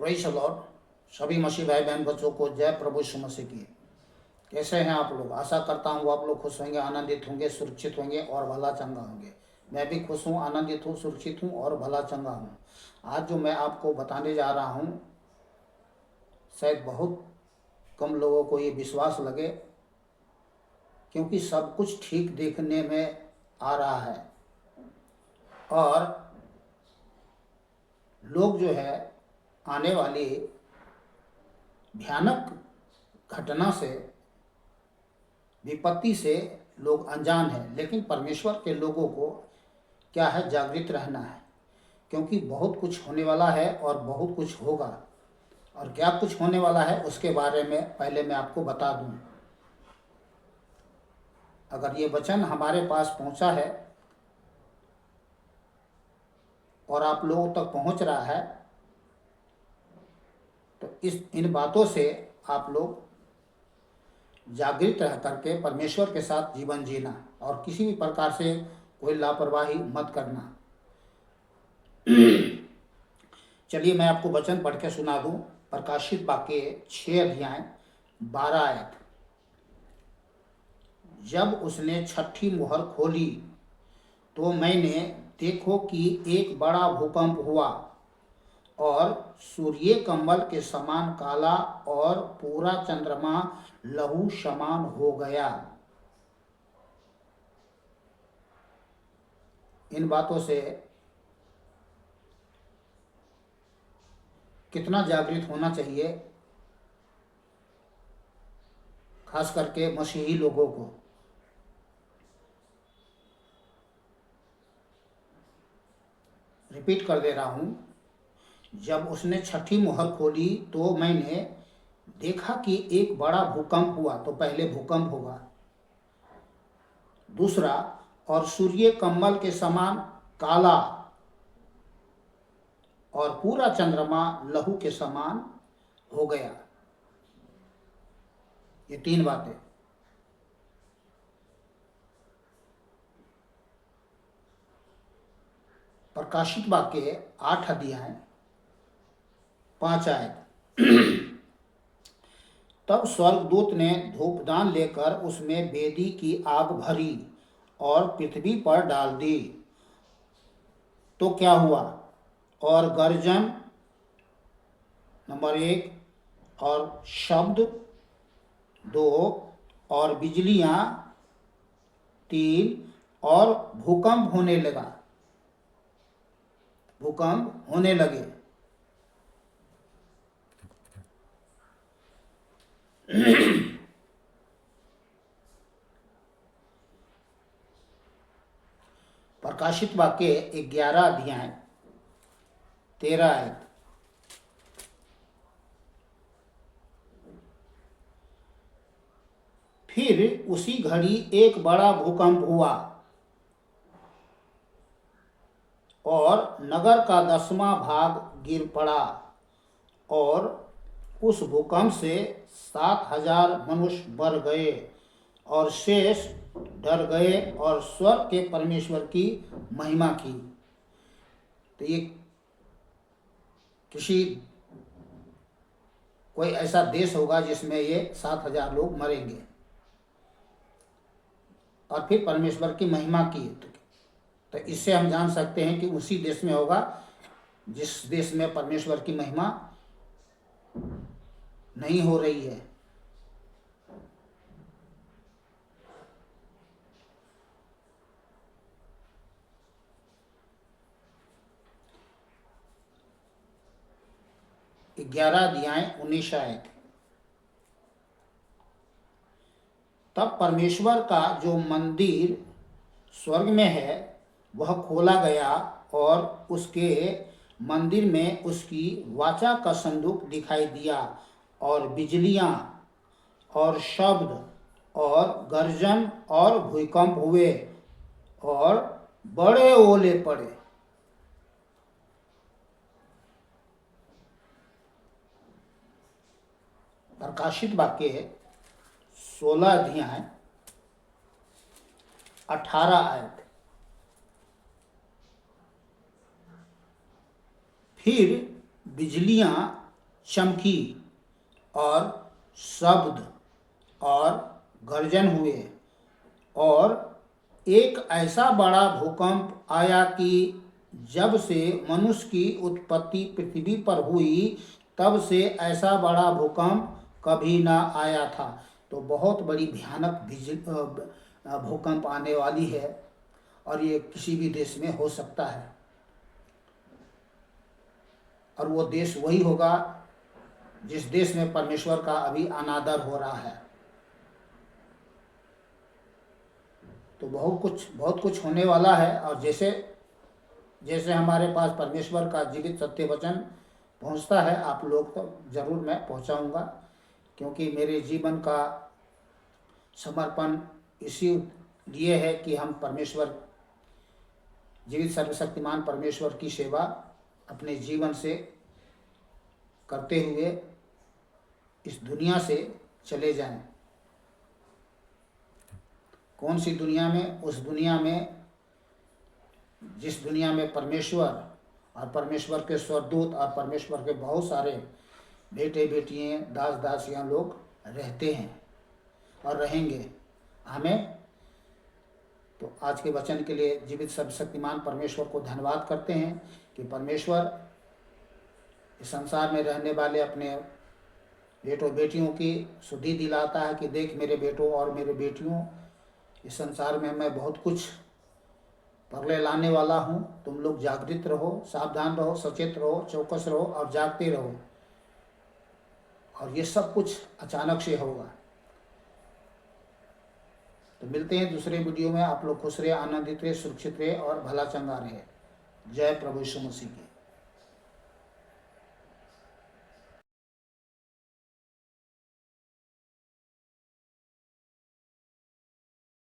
Praise the Lord. सभी मसीह भाई बहन बच्चों को जय प्रभु यीशु मसीह की। कैसे हैं आप लोग? आशा करता हूँ आप लोग खुश होंगे, आनंदित होंगे, सुरक्षित होंगे और भला चंगा होंगे। मैं भी खुश हूँ, आनंदित हूँ, सुरक्षित हूँ और भला चंगा हूँ। आज जो मैं आपको बताने जा रहा हूँ, शायद बहुत कम लोगों को ये विश्वास लगे, क्योंकि सब कुछ ठीक देखने में आ रहा है और लोग जो है आने वाली भयानक घटना से, विपत्ति से लोग अनजान हैं। लेकिन परमेश्वर के लोगों को क्या है, जागृत रहना है, क्योंकि बहुत कुछ होने वाला है और बहुत कुछ होगा। और क्या कुछ होने वाला है उसके बारे में पहले मैं आपको बता दूं। अगर ये वचन हमारे पास पहुंचा है और आप लोगों तक पहुंच रहा है, तो इन बातों से आप लोग जागृत रह करके परमेश्वर के साथ जीवन जीना और किसी भी प्रकार से कोई लापरवाही मत करना। चलिए मैं आपको वचन पढ़ के सुना दूं। प्रकाशित वाक्य 6 अध्याय 12 आयत। जब उसने छठी मुहर खोली तो मैंने देखो कि एक बड़ा भूकंप हुआ और सूर्य कमल के समान काला और पूरा चंद्रमा लहू समान हो गया। इन बातों से कितना जागृत होना चाहिए, खास करके मसीही लोगों को। रिपीट कर दे रहा हूं। जब उसने छठी मुहर खोली तो मैंने देखा कि एक बड़ा भूकंप हुआ। तो पहले भूकंप होगा। दूसरा, और सूर्य कमल के समान काला और पूरा चंद्रमा लहू के समान हो गया। ये 3 बातें। प्रकाशित वाक्य 8 अध्याय 5 आयत। तब स्वर्गदूत ने धूपदान लेकर उसमें वेदी की आग भरी और पृथ्वी पर डाल दी। तो क्या हुआ? और गर्जन नंबर 1, और शब्द 2, और बिजलियां 3, और भूकंप होने लगा। भूकंप होने लगे। प्रकाशित वाक्य 11 अध्याय 13 आयत। फिर उसी घड़ी एक बड़ा भूकंप हुआ और नगर का 10वां भाग गिर पड़ा और उस भूकंप से 7,000 मनुष्य मर गए और शेष डर गए और स्वर्ग के परमेश्वर की महिमा की। तो ये कोई ऐसा देश होगा जिसमें ये 7,000 लोग मरेंगे और फिर परमेश्वर की महिमा की। तो इससे हम जान सकते हैं कि उसी देश में होगा जिस देश में परमेश्वर की महिमा नहीं हो रही है। ग्यारह अध्याय 19 आयत। तब परमेश्वर का जो मंदिर स्वर्ग में है वह खोला गया और उसके मंदिर में उसकी वाचा का संदूक दिखाई दिया और बिजलियां और शब्द और गर्जन और भूकंप हुए और बड़े ओले पड़े। प्रकाशित वाक्य 16 अध्याय 18 आयत। फिर बिजलियां चमकी और शब्द और गर्जन हुए और एक ऐसा बड़ा भूकंप आया कि जब से मनुष्य की उत्पत्ति पृथ्वी पर हुई तब से ऐसा बड़ा भूकंप कभी ना आया था। तो बहुत बड़ी भयानक भूकंप आने वाली है और ये किसी भी देश में हो सकता है और वो देश वही होगा जिस देश में परमेश्वर का अभी अनादर हो रहा है। तो बहुत कुछ होने वाला है और जैसे जैसे हमारे पास परमेश्वर का जीवित सत्य वचन पहुंचता है आप लोग तक जरूर मैं पहुंचाऊंगा, क्योंकि मेरे जीवन का समर्पण इसी लिए है कि हम परमेश्वर जीवित सर्वशक्तिमान परमेश्वर की सेवा अपने जीवन से करते हुए इस दुनिया से चले जाएं। कौन सी दुनिया में? उस दुनिया में जिस दुनिया में परमेश्वर और परमेश्वर के स्वर्गदूत और परमेश्वर के बहुत सारे बेटे बेटियां दास दासियां लोग रहते हैं और रहेंगे। हमें तो आज के वचन के लिए जीवित सर्वशक्तिमान परमेश्वर को धन्यवाद करते हैं कि परमेश्वर इस संसार में रहने वाले अपने बेटों बेटियों की सुधि दिलाता है कि देख मेरे बेटों और मेरे बेटियों, इस संसार में मैं बहुत कुछ प्रलय लाने वाला हूँ। तुम लोग जागृत रहो, सावधान रहो, सचेत रहो, चौकस रहो और जागते रहो। और ये सब कुछ अचानक से होगा। तो मिलते हैं दूसरे वीडियो में। आप लोग खुश रहे, आनंदित रहे, सुरक्षित रहे और भला चंगा रहे। जय प्रभु यीशु मसीह की।